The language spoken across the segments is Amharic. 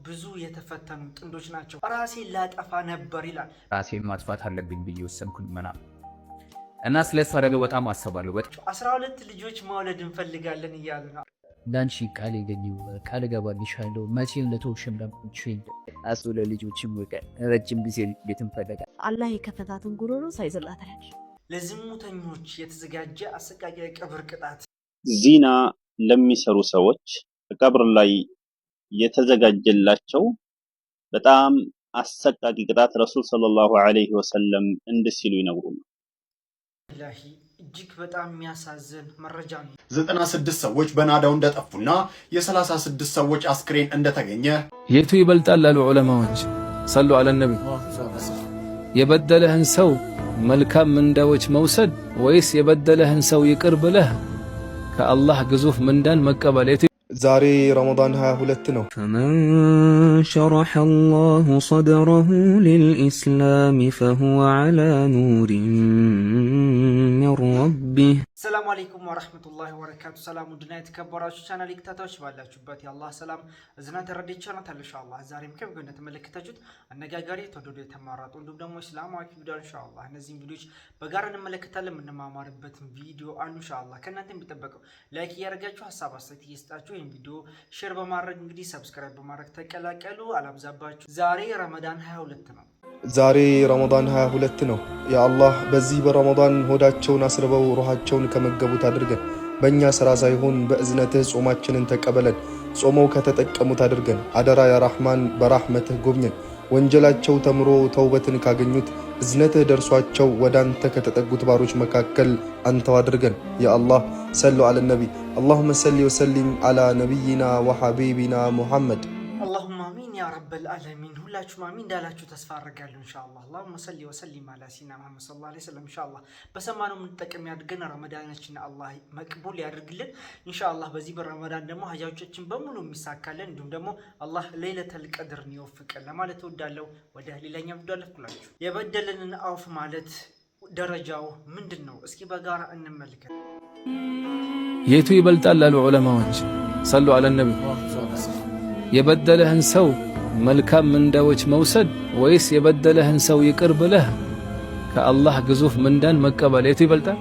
ብዙ የተፈተኑ ጥንዶች ናቸው። ራሴን ላጠፋ ነበር ይላል። ራሴን ማጥፋት አለብኝ ብዬ ወሰንኩኝ ምናምን እና ስለሷ ደግሞ በጣም አስባለሁ። 12 ልጆች መውለድ እንፈልጋለን እያሉ ነው። ላንቺ ቃል የገኘው ቃል ገባልሻለሁ መቼም ለተውሽም ለምንችል አሱ ለልጆችም ወቀ ረጅም ጊዜ ቤትም ፈለጋ አላህ የከፈታትን ጉሮሮ ሳይዘላት ያለሽ ለዝሙተኞች የተዘጋጀ አሰቃቂ የቀብር ቅጣት ዚና ለሚሰሩ ሰዎች ቀብር ላይ የተዘጋጀላቸው በጣም አሰቃቂ ቅጣት ረሱል ሰለላሁ ዐለይሂ ወሰለም እንዲህ ይነግሩናል። ኢላሂ እጅግ በጣም የሚያሳዝን መረጃ ነው። 96 ሰዎች በናዳው እንደጠፉና የ36 ሰዎች አስክሬን እንደተገኘ የቱ ይበልጣል አሉ ዑለማዎች። ሰሉ ዐለ ነቢ። የበደለህን ሰው መልካም ምንዳዎች መውሰድ ወይስ የበደለህን ሰው ይቅር ብለህ ከአላህ ግዙፍ ምንዳን መቀበል? ዛሬ ረመዳን 22 ነው። فمن شرح الله صدره للإسلام فهو على نور من ربه ሰላም አለይኩም ወራህመቱላሂ ወበረካቱ። ሰላም ውድና የተከበራችሁ ቻናል ተከታታዮች ባላችሁበት የአላህ ሰላም እዝነት ረድኤት ኢንሻአላህ ዛሬም ከብገ እንደተመለከታችሁት አነጋጋሪ ተወደዱ የተማራጡ እንዲሁም ደግሞ እስላማዊ ቪዲዮ ኢንሻአላህ እነዚህን ቪዲዮዎች በጋራ እንመለከታለን። የምንማማርበት ቪዲዮ አሉ ኢንሻአላህ። ከእናንተ የሚጠበቀው ላይክ እያደረጋችሁ ሐሳብ አስተያየት እየሰጣችሁ ይሄን ቪዲዮ ሼር በማድረግ እንግዲህ ሰብስክራይብ በማድረግ ተቀላቀሉ። አላብዛባችሁ። ዛሬ ረመዳን 22 ነው። ዛሬ ረመዳን 22 ነው። ያ አላህ በዚህ በረመዳን ሆዳቸውን አስርበው ሩሃቸውን ከመገቡት አድርገን በእኛ ስራ ሳይሆን በእዝነትህ ጾማችንን ተቀበለን። ጾመው ከተጠቀሙት አድርገን አደራ ያ ረህማን በራህመትህ ጎብኘን። ወንጀላቸው ተምሮ ተውበትን ካገኙት እዝነትህ ደርሷቸው ወዳንተ ከተጠጉት ባሮች መካከል አንተው አድርገን። ያ አላህ ሰሉ ዐለ ነቢ اللهم صل وسلم على نبينا وحبيبنا محمد اللهم آمين يا رب العالمين። ሁላችሁም አሚን እንዳላችሁ ተስፋ አደርጋለሁ ኢንሻአላህ። اللهم صل وسلم على سيدنا محمد صلى الله عليه وسلم ኢንሻአላህ። በሰማነው የምንጠቀም ያድርገን። ረመዳናችን አላህ መቅቡል ያድርግልን ኢንሻአላህ። በዚህ በረመዳን ደግሞ ሀጃዎቻችን በሙሉ የሚሳካልን እንዲሁም ደግሞ አላህ ለይለተል ቀድርን ይወፍቀን ለማለት እወዳለሁ። ወደ ሌላኛው ቪዲዮ አለፍኩላችሁ። የበደለንን አውፍ ማለት ደረጃው ምንድነው? እስኪ በጋራ እንመልከት። የቱ ይበልጣል አሉ ዑለማዎች። ሰሉ ዐለ ነቢ። የበደለህን ሰው መልካም ምንዳዎች መውሰድ ወይስ የበደለህን ሰው ይቅር ብለህ ከአላህ ግዙፍ ምንዳን መቀበል? የቱ ይበልጣል?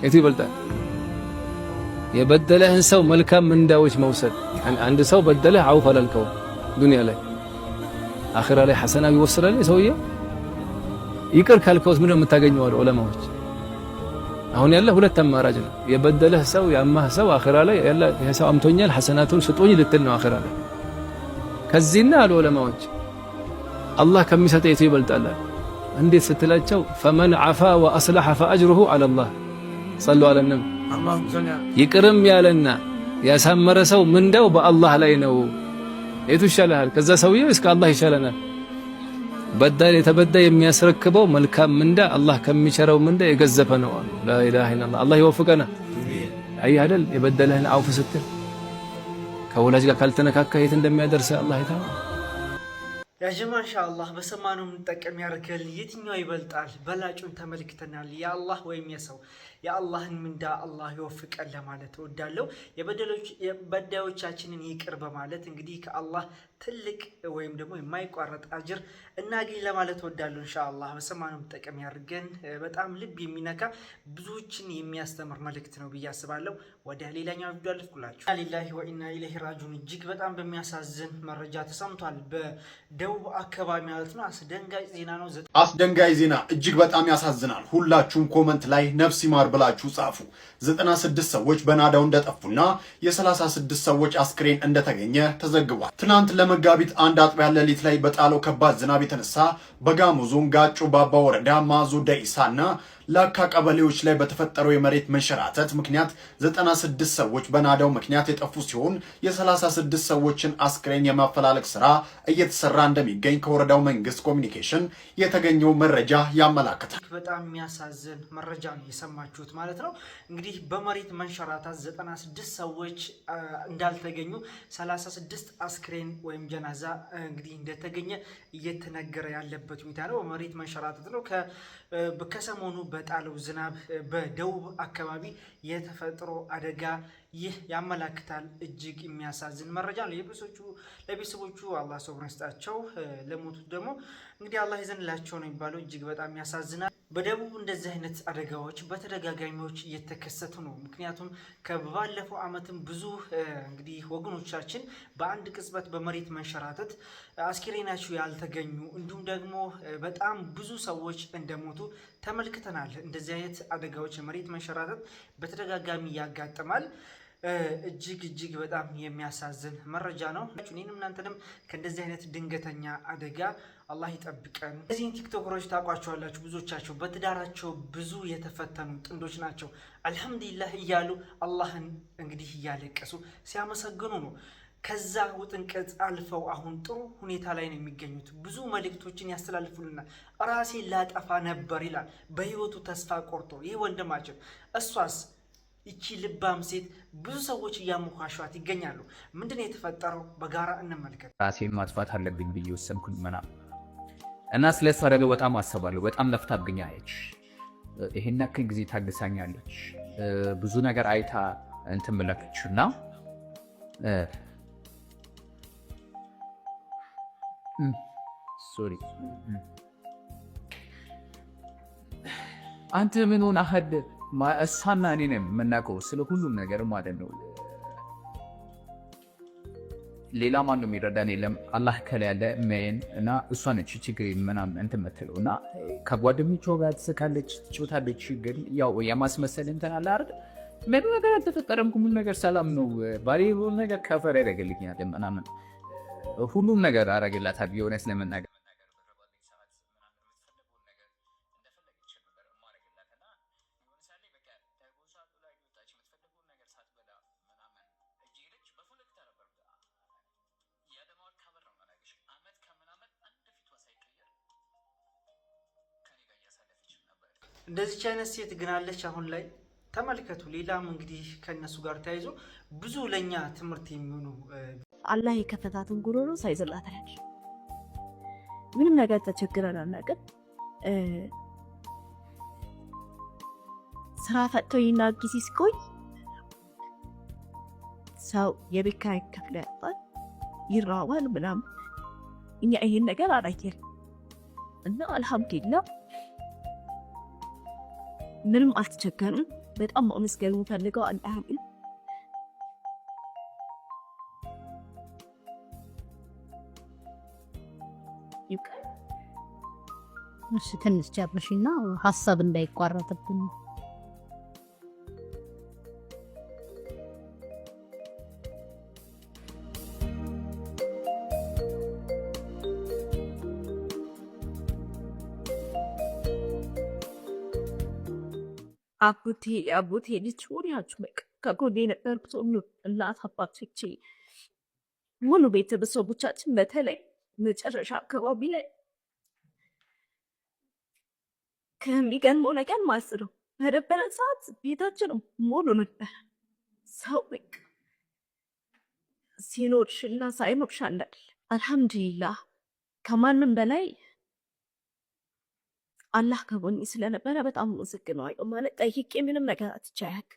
የቱ ይበልጣል? የበደለህን ሰው መልካም ምንዳዎች መውሰድ። አንድ ሰው በደለህ አውፍ አላልከው ዱንያ ላይ አኺራ ላይ ሐሰና ይወስዳል ሰውዬ። ይቅር ካልከውስ ምንድነው የምታገኘው? አሉ ዑለማዎች። አሁን ያለ ሁለት አማራጭ ነው። የበደለህ ሰው ያማህ ሰው አኺራ ላይ ያለ ይሄ ሰው አምቶኛል ሐሰናቱን ስጡኝ ልትል ነው አኺራ ላይ። ከዚህና አሉ ዑለማዎች አላህ ከሚሰጠ የቱ ይበልጣል? እንዴት ስትላቸው ፈመን ዓፋ ወአስለሐ ፈአጅሩሁ ዐለ አላህ። ሰሉ ዐለ ነቢ። ይቅርም ያለና ያሳመረ ሰው ምንዳው በአላህ ላይ ነው። የቱ ይሻላል? ከዛ ሰውዬ እስከ አላህ ይሻለናል? በዳይ የተበዳይ የሚያስረክበው መልካም ምንዳ አላህ ከሚቸረው ምንዳ የገዘፈ ነው። ላ ኢላሃ ኢላላህ። አላህ ይወፍቀና። አይ አይደል የበደለህን አውፍ ስትል ከወላጅ ጋር ካልተነካካ የት እንደሚያደርስ አላህ ይታወቅ። ያ ጀማ ኢንሻአላህ በሰማነው የምንጠቀም ያድርገን። የትኛው ይበልጣል? በላጩን ተመልክተናል። የአላህ ወይም የሰው የአላህን ምንዳ አላህ ይወፍቀን ለማለት እወዳለሁ። የበዳዮቻችንን ይቅር በማለት እንግዲህ ከአላህ ትልቅ ወይም ደግሞ የማይቋረጥ አጅር እናገኝ ለማለት እወዳለሁ ኢንሻአላህ። በሰማነው የምንጠቀም ያድርገን። በጣም ልብ የሚነካ ብዙዎችን የሚያስተምር መልእክት ነው ብዬ አስባለሁ። ወደ ሌላኛው ቪዲዮ አልፍኩላችሁ። ሊላሂ ወኢና ኢለይሂ ራጂዑን። እጅግ በጣም በሚያሳዝን መረጃ ተሰምቷል። በደቡብ አካባቢ ማለት ነው። አስደንጋጭ ዜና ነው። አስደንጋጭ ዜና እጅግ በጣም ያሳዝናል። ሁላችሁም ኮመንት ላይ ነፍስ ይማር ብላችሁ ጻፉ። 96 ሰዎች በናዳው እንደጠፉና የ36 ሰዎች አስክሬን እንደተገኘ ተዘግቧል። ትናንት ለመጋቢት አንድ አጥቢያ ሌሊት ላይ በጣለው ከባድ ዝናብ የተነሳ በጋሞ ዞን ጋጮ ባባ ወረዳ ማዞ ደኢሳና ላካ ቀበሌዎች ላይ በተፈጠረው የመሬት መንሸራተት ምክንያት 96 ሰዎች በናዳው ምክንያት የጠፉ ሲሆን የ36 ሰዎችን አስክሬን የማፈላለግ ስራ እየተሰራ እንደሚገኝ ከወረዳው መንግስት ኮሚኒኬሽን የተገኘው መረጃ ያመላክታል። በጣም የሚያሳዝን መረጃ ነው የሰማችሁት ማለት ነው። እንግዲህ በመሬት መንሸራተት 96 ሰዎች እንዳልተገኙ 36 አስክሬን ወይም ጀናዛ እንግዲህ እንደተገኘ እየተነገረ ያለበት ሁኔታ ነው። በመሬት መንሸራተት ነው። ከሰሞኑ በጣለው ዝናብ በደቡብ አካባቢ የተፈጥሮ አደጋ ይህ ያመላክታል። እጅግ የሚያሳዝን መረጃ ነው። ለቤተሰቦቹ አላህ ሶብር ይስጣቸው፣ ለሞቱት ደግሞ እንግዲህ አላህ ይዘንላቸው ነው የሚባለው። እጅግ በጣም ያሳዝናል። በደቡብ እንደዚህ አይነት አደጋዎች በተደጋጋሚዎች እየተከሰቱ ነው። ምክንያቱም ከባለፈው ዓመትም ብዙ እንግዲህ ወገኖቻችን በአንድ ቅጽበት በመሬት መንሸራተት አስክሬናቸው ያልተገኙ እንዲሁም ደግሞ በጣም ብዙ ሰዎች እንደሞቱ ተመልክተናል። እንደዚህ አይነት አደጋዎች የመሬት መንሸራተት በተደጋጋሚ ያጋጥማል። እጅግ በጣም የሚያሳዝን መረጃ ነው። እኔንም እናንተንም ከእንደዚህ አይነት ድንገተኛ አደጋ አላህ ይጠብቀን። እነዚህን ቲክቶከሮች ታውቋቸዋላችሁ። ብዙዎቻቸው በትዳራቸው ብዙ የተፈተኑ ጥንዶች ናቸው። አልሐምዱሊላህ እያሉ አላህን እንግዲህ እያለቀሱ ሲያመሰግኑ ነው። ከዛ ውጥንቅጥ አልፈው አሁን ጥሩ ሁኔታ ላይ ነው የሚገኙት። ብዙ መልእክቶችን ያስተላልፉልናል። ራሴን ላጠፋ ነበር ይላል በህይወቱ ተስፋ ቆርጦ ይህ ወንድማችን። እሷስ ይቺ ልባም ሴት ብዙ ሰዎች እያሞካሿት ይገኛሉ። ምንድነው የተፈጠረው? በጋራ እንመልከት። ራሴን ማጥፋት አለብኝ ብዬ ወሰንኩኝ እና ስለሷ ደግሞ በጣም አሰባለሁ። በጣም ለፍታብኛለች። ይሄን ያክል ጊዜ ታግሳኛለች። ብዙ ነገር አይታ እንትን ብለችና ሶሪ አንተ ምን ሆነ አህድ እሷና እኔ ነን የምናውቀው ስለ ሁሉም ነገር ማለት ነው። ሌላ ማንም የሚረዳን የለም። አላህ ከላይ ያለ መን እና እሷ ነች ችግር ምናምን እንትን የምትለው እና ከጓደኞቿ ጋር ትስቃለች፣ ትጮታለች። ግን ያው የማስመሰል እንትን አለ አይደል? ምን ነገር አልተፈጠረም። ሁሉም ነገር ሰላም ነው። ባሌ ሁሉ ነገር ከፈር ያደርግልኛል ምናምን ሁሉም ነገር አረግላታል። የሆነስ ለመናገር እንደዚህ አይነት ሴት ግን አለች አሁን ላይ ተመልከቱ። ሌላም እንግዲህ ከነሱ ጋር ተያይዞ ብዙ ለኛ ትምህርት የሚሆኑ አላህ የከፈታትን ጉሮሮ ሳይዘላት ያለች ምንም ነገር ተቸግረን አናውቅም። ስራ ፈጥቶ ጊዜ ሲቆይ ሰው የቤት ኪራይ ከፍሎ ያጣል፣ ይራባል ምናምን። እኛ ይሄን ነገር አላየንም እና አልሐምዱሊላህ ምንም አልተቸገርም። በጣም ማመስገን ፈልገው አላህ ትንሽ ጨርሽና ሀሳብ እንዳይቋረጥብን። አቡቴ ልጅ ሆናችሁ በቃ ከጎኔ ነበርኩት። እናት አባቶቼ ሙሉ ቤተሰቦቻችን በተለይ መጨረሻ አካባቢ ላይ ከሚገርመው ነገር ማለት ነው በነበረ ሰዓት ቤታችን ሙሉ ነበር። ሰው በቃ ሲኖርሽና ሳይኖርሽ አንድ አይደል። አልሐምዱሊላህ ከማንም በላይ አላህ ከጎኔ ስለነበረ በጣም አመሰግነዋለሁ። ማለት ጠይቄ ምንም ነገር አትቻያክ።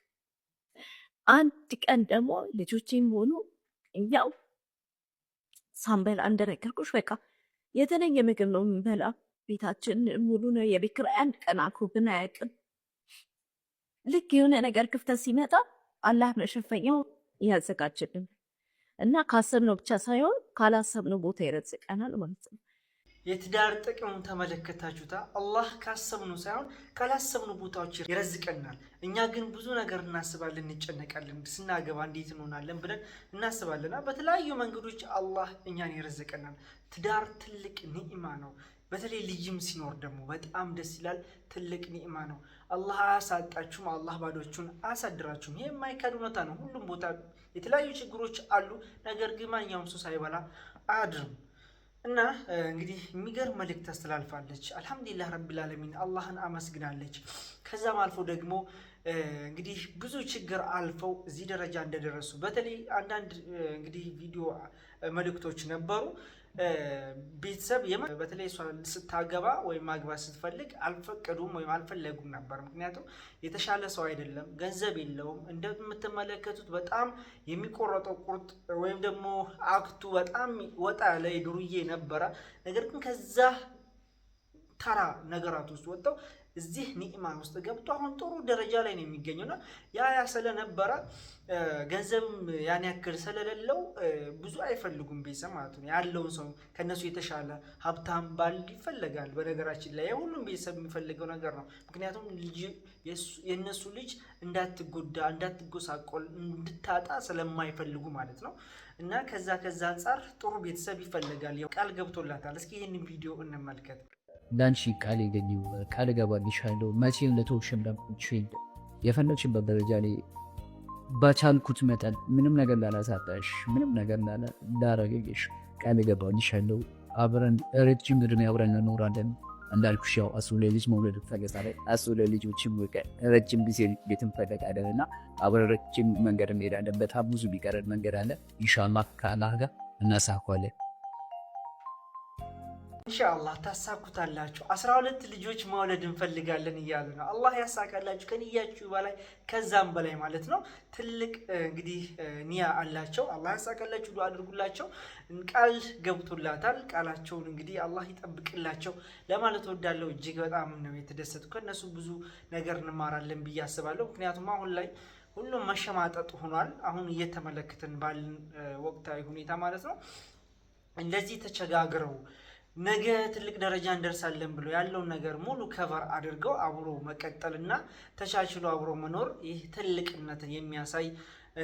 አንድ ቀን ደግሞ ልጆቼም ሆኑ እኛው ሳንበላ እንደነገርኩሽ በቃ የተለየ ምግብ ነው የምንበላ። ቤታችን ሙሉ ነው። የቤት ኪራይ አንድ ቀን አልኩብን አያውቅም። ልክ የሆነ ነገር ክፍተት ሲመጣ አላህ መሸፈኛው ያዘጋጅልን እና ካሰብነው ብቻ ሳይሆን ካላሰብነው ቦታ ይረዝቀናል ማለት ነው። የትዳር ጥቅም ተመለከታችሁታ። አላህ ካሰብነው ሳይሆን ካላሰብነው ቦታዎች ይረዝቀናል። እኛ ግን ብዙ ነገር እናስባለን፣ እንጨነቃለን። ስናገባ እንዴት እንሆናለን ብለን እናስባለና በተለያዩ መንገዶች አላህ እኛን ይረዝቀናል። ትዳር ትልቅ ኒዕማ ነው። በተለይ ልጅም ሲኖር ደግሞ በጣም ደስ ይላል። ትልቅ ኒዕማ ነው። አላህ አያሳጣችሁም፣ አላህ ባዶቹን አያሳድራችሁም። ይሄ የማይካድ እውነታ ነው። ሁሉም ቦታ የተለያዩ ችግሮች አሉ። ነገር ግን ማንኛውም ሰው ሳይበላ አያድርም። እና እንግዲህ የሚገርም መልእክት ታስተላልፋለች። አልሐምዱሊላህ ረቢል ዓለሚን አላህን አመስግናለች። ከዛም አልፎ ደግሞ እንግዲህ ብዙ ችግር አልፈው እዚህ ደረጃ እንደደረሱ በተለይ አንዳንድ እንግዲህ ቪዲዮ መልእክቶች ነበሩ። ቤተሰብ በተለይ እሷ ስታገባ ወይም ማግባት ስትፈልግ አልፈቀዱም ወይም አልፈለጉም ነበር። ምክንያቱም የተሻለ ሰው አይደለም፣ ገንዘብ የለውም። እንደምትመለከቱት በጣም የሚቆረጠው ቁርጥ ወይም ደግሞ አክቱ በጣም ወጣ ያለ ዱርዬ ነበረ። ነገር ግን ከዛ ተራ ነገራት ውስጥ ወጥተው እዚህ ኒዕማ ውስጥ ገብቶ አሁን ጥሩ ደረጃ ላይ ነው የሚገኘውና ያ ስለነበረ ገንዘብም ያን ያክል ስለሌለው ብዙ አይፈልጉም ቤተሰብ ማለት ነው። ያለውን ሰው ከነሱ የተሻለ ሀብታም ባል ይፈልጋል። በነገራችን ላይ ሁሉም ቤተሰብ የሚፈልገው ነገር ነው። ምክንያቱም የነሱ ልጅ እንዳትጎዳ፣ እንዳትጎሳቆል፣ እንድታጣ ስለማይፈልጉ ማለት ነው። እና ከዛ አንጻር ጥሩ ቤተሰብ ይፈልጋል። ቃል ገብቶላታል። እስኪ ይህንን ቪዲዮ እንመልከት። ላንቺ ቃል የገኘው ቃል እገባልሻለሁ መቼም ለተውሽም ለምችል የፈለግሽበት ደረጃ ላይ በቻልኩት መጠን ምንም ነገር ላላሳጣሽ፣ ምንም ነገር ላላረገሽ ቃል እገባልሻለሁ። አብረን ረጅም ዕድሜ አብረን እንኖራለን። እንዳልኩሽ ያው አሱ ለልጅ መውለድ ፈገሳለ አሱ ለልጆችም ወቀ ረጅም ጊዜ ቤት እንፈልጋለንና አብረን ረጅም መንገድ እንሄዳለን። በጣም ብዙ ቢቀረን መንገድ አለ። ኢንሻአላህ ከአላህ ጋር እናሳካዋለን። ኢንሻአላህ ታሳኩታላችሁ። 12 ልጆች መውለድ እንፈልጋለን እያሉ ነው። አላህ ያሳካላችሁ ከንያችሁ በላይ ከዛም በላይ ማለት ነው። ትልቅ እንግዲህ ኒያ አላቸው። አላህ ያሳካላችሁ፣ ዱአ አድርጉላቸው። ቃል ገብቶላታል። ቃላቸውን እንግዲህ አላህ ይጠብቅላቸው ለማለት ወዳለው እጅግ በጣም ነው የተደሰቱ። ከነሱ ብዙ ነገር እንማራለን ብዬ አስባለሁ። ምክንያቱም አሁን ላይ ሁሉም መሸማጠጥ ሆኗል። አሁን እየተመለከትን ባልን ወቅታዊ ሁኔታ ማለት ነው። እንደዚህ ተቸጋግረው ነገ ትልቅ ደረጃ እንደርሳለን ብሎ ያለውን ነገር ሙሉ ከቨር አድርገው አብሮ መቀጠልና ተቻችሎ አብሮ መኖር ይህ ትልቅነትን የሚያሳይ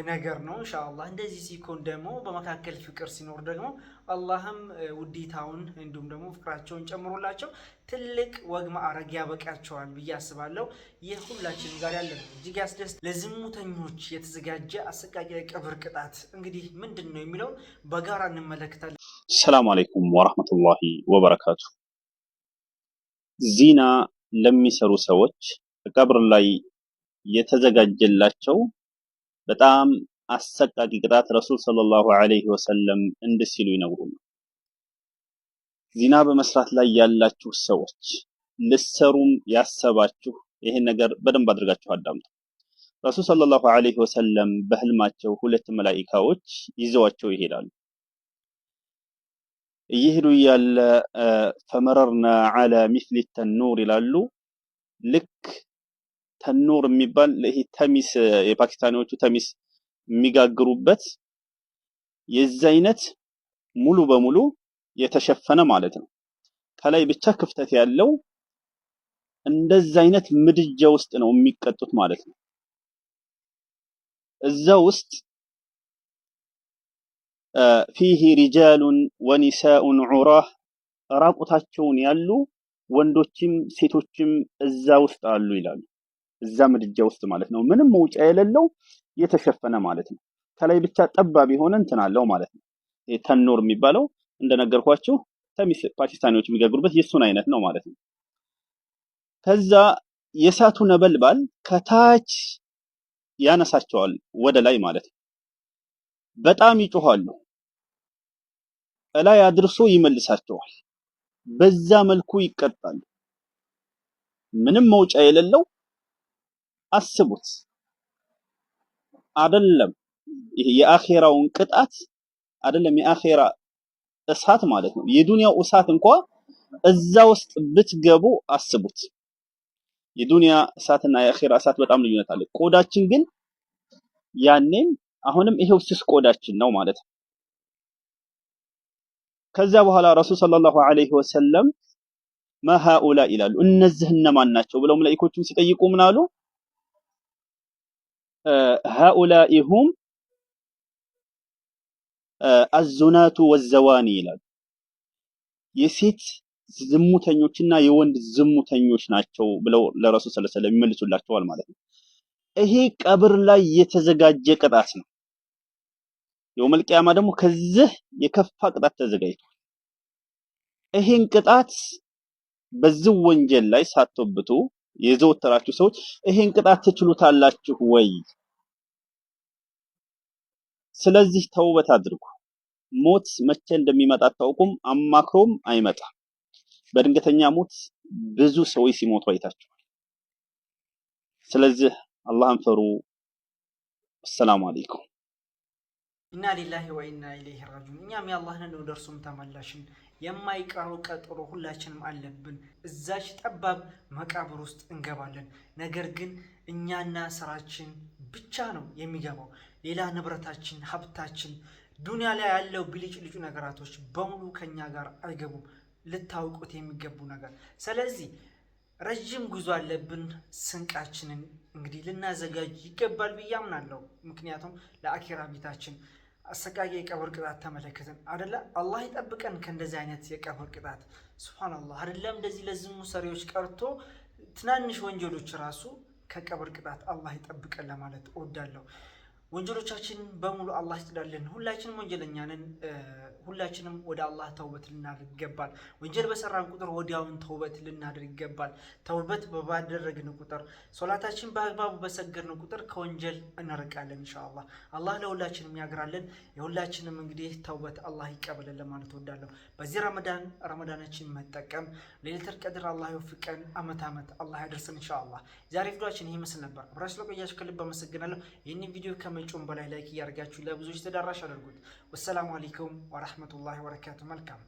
ነገር ነው። ኢንሻአላህ እንደዚህ ሲኮን ደግሞ በመካከል ፍቅር ሲኖር ደግሞ አላህም ውዴታውን እንዲሁም ደግሞ ፍቅራቸውን ጨምሮላቸው ትልቅ ወግ ማዕረግ ያበቃቸዋል ብዬ አስባለሁ። ይህ ሁላችን ጋር ያለ ነው። እጅግ ያስደስት። ለዝሙተኞች የተዘጋጀ አሰቃቂ የቀብር ቅጣት እንግዲህ ምንድን ነው የሚለው በጋራ እንመለከታለን። ሰላም አለይኩም ወራህመቱላሂ ወበረካቱ። ዚና ለሚሰሩ ሰዎች ቀብር ላይ የተዘጋጀላቸው በጣም አሰቃቂ ቅጣት ረሱል ሰለላሁ ዐለይሂ ወሰለም እንዲህ ሲሉ ይነግሩናል። ዚና በመስራት ላይ ያላችሁ ሰዎች፣ ልትሰሩም ያሰባችሁ ይሄን ነገር በደንብ አድርጋችሁ አዳምጡ። ረሱል ሰለላሁ ዐለይሂ ወሰለም በህልማቸው ሁለት መላኢካዎች ይዘዋቸው ይሄዳሉ። እየሄዱ ያለ ፈመረርና ዐላ ሚስሊ ተኑር ይላሉ። ልክ ተኑር የሚባል ይሄ ተሚስ የፓኪስታኒዎቹ ተሚስ የሚጋግሩበት የዛ አይነት ሙሉ በሙሉ የተሸፈነ ማለት ነው። ከላይ ብቻ ክፍተት ያለው እንደዛ አይነት ምድጃ ውስጥ ነው የሚቀጡት ማለት ነው። እዛ ውስጥ ፊህ ሪጃሉን ወኒሳኡን ዑራህ ራቁታቸውን ያሉ ወንዶችም ሴቶችም እዛ ውስጥ አሉ ይላሉ። እዛ ምድጃ ውስጥ ማለት ነው። ምንም መውጫ የሌለው የተሸፈነ ማለት ነው። ከላይ ብቻ ጠባብ የሆነ እንትን አለው ማለት ነው። ተኑር የሚባለው እንደነገርኳችሁ ተሚስ ፓኪስታኒዎች የሚጋግሩበት የሱን አይነት ነው ማለት ነው። ከዛ የእሳቱ ነበልባል ከታች ያነሳቸዋል ወደ ላይ ማለት ነው። በጣም ይጮሃሉ። እላይ አድርሶ ይመልሳቸዋል። በዛ መልኩ ይቀጣሉ። ምንም መውጫ የሌለው አስቡት። አይደለም ይሄ የአኺራውን ቅጣት አይደለም የአኺራ እሳት ማለት ነው። የዱንያው እሳት እንኳን እዛ ውስጥ ብትገቡ አስቡት። የዱንያ እሳትና የአኺራ እሳት በጣም ልዩነት አለ። ቆዳችን ግን ያኔን አሁንም ይሄው ስስ ቆዳችን ነው ማለት ነው። ከዛ በኋላ ረሱል ሰለላሁ ዐለይሂ ወሰለም ማሃኡላ ይላሉ። እነዚህ እነማን ናቸው ብለው መላእክቶቹን ሲጠይቁ ምን አሉ? ሃኡላኢ ሁም አዙናቱ ወዘዋኒ ይላሉ። የሴት ዝሙተኞችና የወንድ ዝሙተኞች ናቸው ብለው ለረሱል ሰለላሁ ዐለይሂ ወሰለም ይመልሱላቸዋል ማለት ነው። ይሄ ቀብር ላይ የተዘጋጀ ቅጣት ነው። የውመል ቂያማ ደግሞ ከዚህ የከፋ ቅጣት ተዘጋጅቷል። ይሄን ቅጣት በዚህ ወንጀል ላይ ሳትወብቱ የዘወተራችሁ ሰዎች ይሄን ቅጣት ትችሉታላችሁ ወይ? ስለዚህ ተውበት አድርጉ። ሞት መቼ እንደሚመጣ አታውቁም፣ አማክሮም አይመጣም። በድንገተኛ ሞት ብዙ ሰዎች ሲሞቱ አይታችኋል። ስለዚህ አላህን ፈሩ። አሰላሙ አለይኩም። ኢና ሊላሂ ወኢና ኢለይሂ ራጂዑን። እኛም የአላህን ነው ደርሶም ተመላሽን። የማይቀረው ቀጠሮ ሁላችንም አለብን። እዛች ጠባብ መቃብር ውስጥ እንገባለን። ነገር ግን እኛና ስራችን ብቻ ነው የሚገባው። ሌላ ንብረታችን፣ ሀብታችን፣ ዱንያ ላይ ያለው ብልጭልጩ ነገራቶች በሙሉ ከኛ ጋር አይገቡም። ልታውቁት የሚገቡ ነገር። ስለዚህ ረጅም ጉዞ አለብን። ስንቃችንን እንግዲህ ልናዘጋጅ ይገባል ብዬ አምናለሁ። ምክንያቱም ለአኺራ ቤታችን አሰቃቂ የቀብር ቅጣት ተመለከትን አይደለ? አላህ ይጠብቀን ከእንደዚህ አይነት የቀብር ቅጣት። ሱብሃንአላህ አይደለም እንደዚህ ለዝሙት ሰሪዎች ቀርቶ ትናንሽ ወንጀሎች ራሱ ከቀብር ቅጣት አላህ ይጠብቀን ለማለት እወዳለሁ። ወንጀሎቻችን በሙሉ አላህ ይጥላልን። ሁላችንም ወንጀለኛ ነን። ሁላችንም ወደ አላህ ተውበት ልናደርግ ይገባል። ወንጀል በሰራን ቁጥር ወዲያውን ተውበት ልናደርግ ይገባል። ተውበት ባደረግን ቁጥር፣ ሶላታችን በአግባቡ በሰገድን ቁጥር ከወንጀል እንርቃለን ኢንሻአላህ። አላህ ለሁላችንም ያግራለን። የሁላችንም እንግዲህ ተውበት አላህ ይቀበለን ለማለት እወዳለሁ። በዚህ ረመዳናችን መጠቀም ለይለቱል ቀድር አላህ ይወፍቀን። አመት አላህ ያደርሰን ኢንሻአላህ። ዛሬ ቪዲዮአችን ይሄ ይመስል ነበር። አብራችሁ ስለቆያችሁ ከልብ አመሰግናለሁ። ይህንን ቪዲዮ ከመጪውም በላይ ላይክ እያደረጋችሁ ለብዙዎች ተዳራሽ አድርጉት። ወሰላሙ አለይኩም ወራህመቱላሂ ወበረካቱ። መልካም